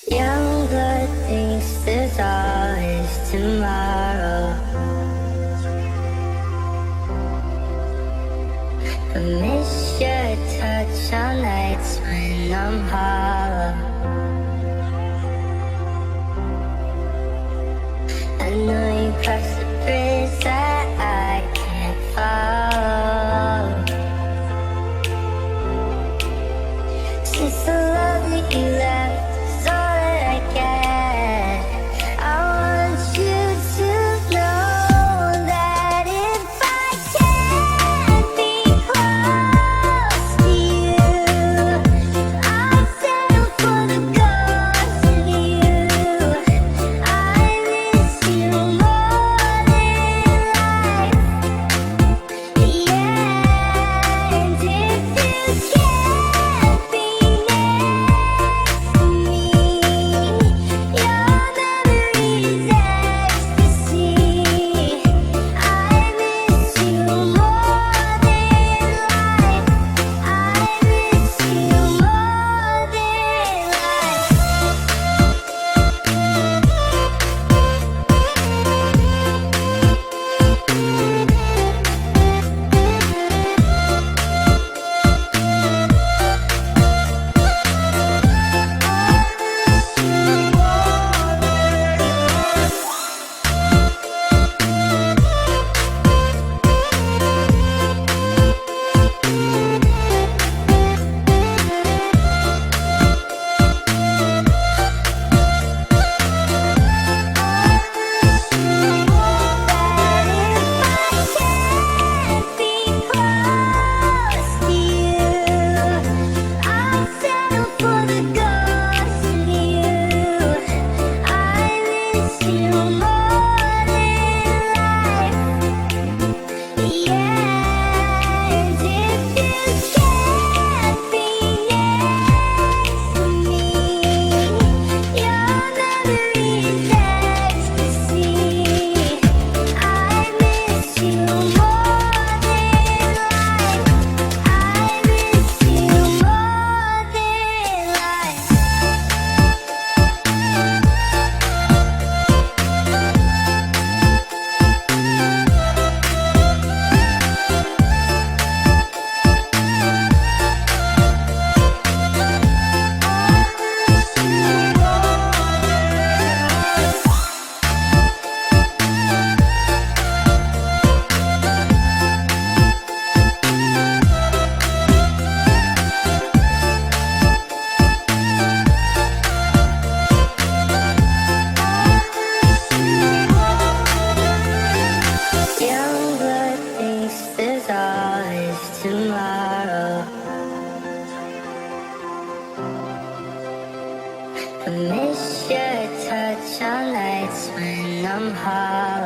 Young blood thinks there's always tomorrow. I miss your touch on nights when I'm hollow. I know you crossed the bridge that I can't follow. Since the love that you left is all that I get, I want you to know that if I can't be close to you, I'll settle for the ghost of you. I miss you more than life, yeah. And if you can't be next to me, your memory's ecstasy. I miss you more than life. I miss you more than young blood thinks there's always tomorrow. I miss your touch on nights when I'm hollow.